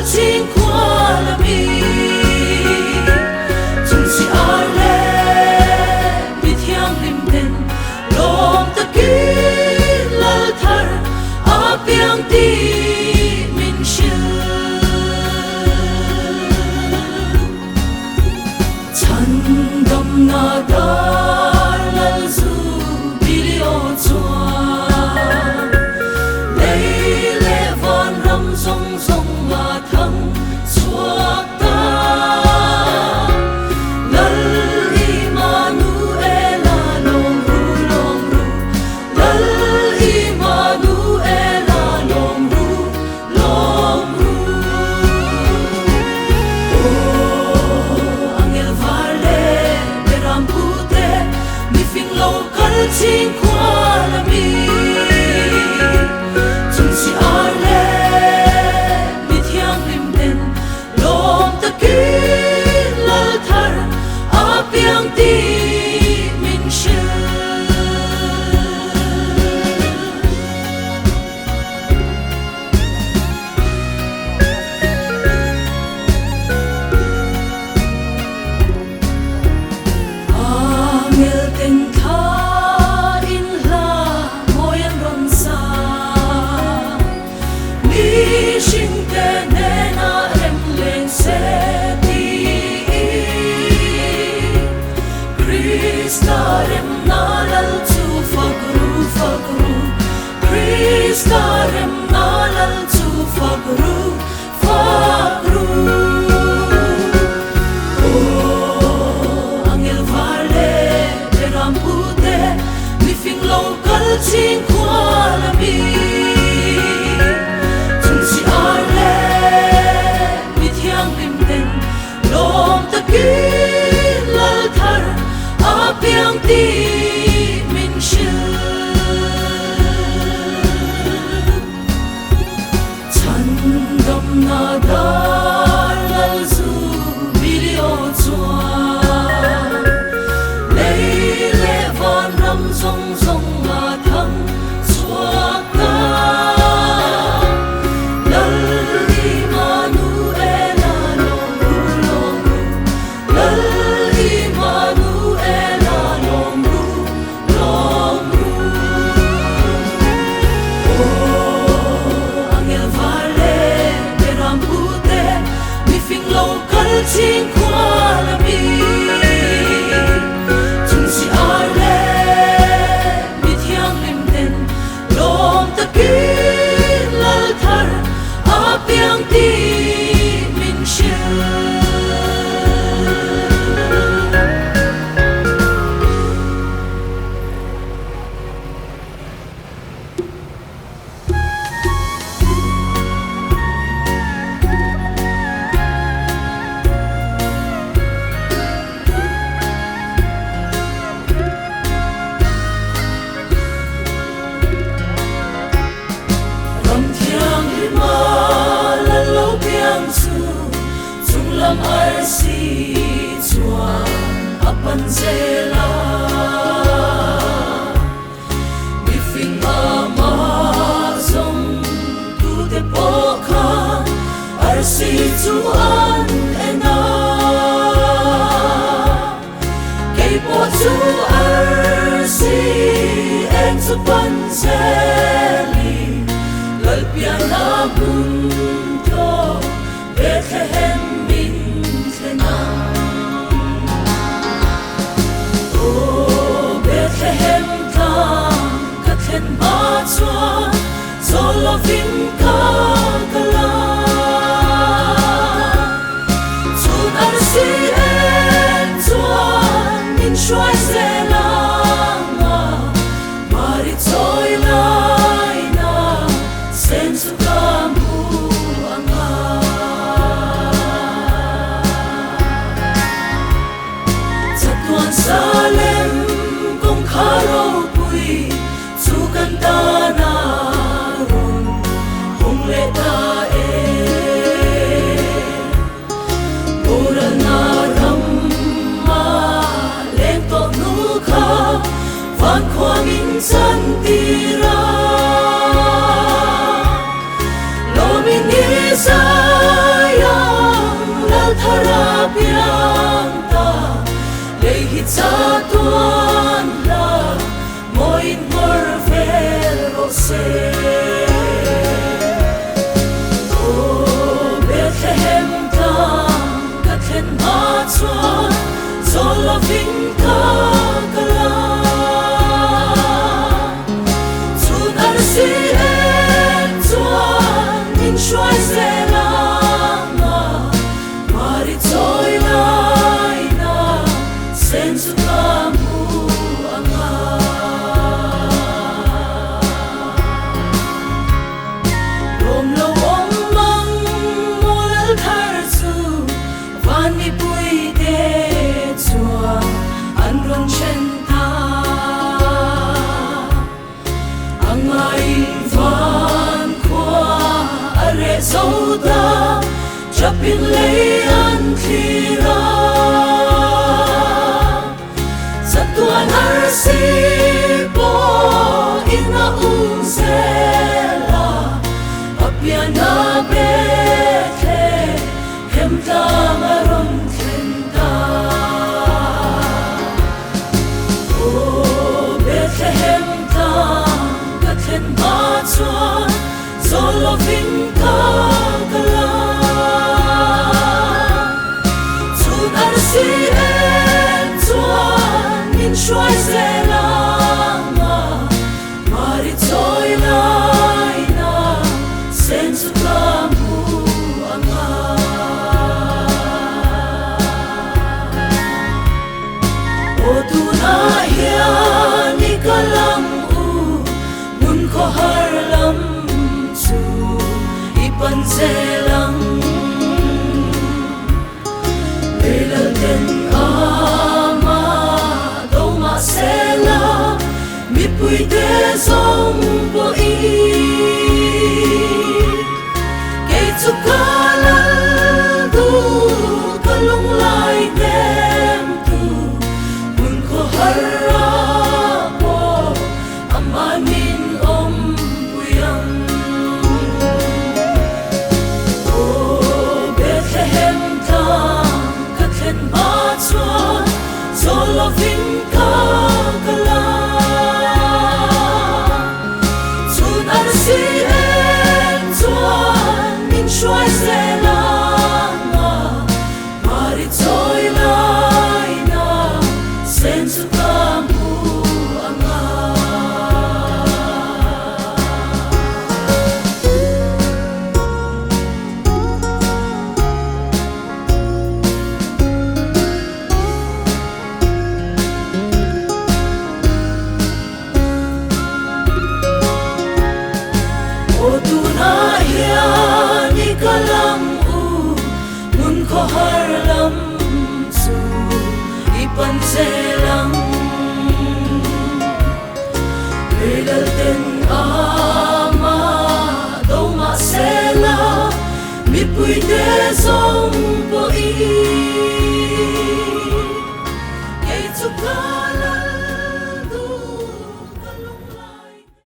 kalcing kwalami Chungsi ale mithyang limden lom takin lal thar apiang ti min shu chan dam na dar lal zu bilio chua leile von ram song song ma thang chuak ta lal Immanuela long ru lal Immanuela long ru oh angel vale beram pute mi fing lo kalcing kwalami Chungsi ale mithyang limden lom takin lal thar apiang ti min shu angel ten tha in la moyan ron sa mi shin te ne na em len se ti Krista rem na lal chu fagru Krista rem na lal chu fagru oh angel vale beram pute mi fing lo kalcing kwalami Chungsi ale mithyang limden lom takin lal thar apiang ti min shu chan dam na dar lal zu bilio chua leile von ram song song ma thang chuak ta lal Immanuela long ru lal Immanuela long ru oh angel vale beram pute mi fing lo kalcing kwalami Chungsi ale mithyang limden lom takin lal thar apiang ti min shu ram thiang lima lal lo piang chu chung lam ar si chuan apan zela mi fing ama zong tu te pokha ar si chuan ena kei po chu ar si en chu pan zeli lal piana bun to Bethlehem min thena oh Bethlehem ta ka then ma chua zolovin ka kala chun ar si en chuan min shwai zela mari choi lai na sen su kamu anga chatuan Salem kong kharo pui chu kan ta na ron cha tuan la moin mor vero se o Bethlehem ta ka khen ma chuan zola ving ka kala chun ar si en chuan min shwai se la ma mari choi lai na sen su ka mu anga rom lo ong mang mol thar su van mi pui de chua an ron chen ta angai van kwa are zo da chapin le an khira satuan ar si po ina uzela apiana bethe hem ta maron thenta o Bethlehem ta ka khen ma chuan zolo ving ka kala chun ar si en chuan min shwai se la ma mari choi lai na sen su ka mu anga o tu na ya ni kalam u mun ko har lam chu ipan se lang Leila ten ama do ma se la mi pui de song bo i ke chu ka la du ka lung lai dem tu mun ko har ra po ama min om puyang o Bethlehem ta ka khen ma chuan zolo ving ka kala chun ar si en chuan min shwai se la ma mari choi lai na sen su ka mu anga o tu na ya ni kalam u mun ko har lam su ipan se lang legal ten ama do ma se la mi pui de song po i ke chu ka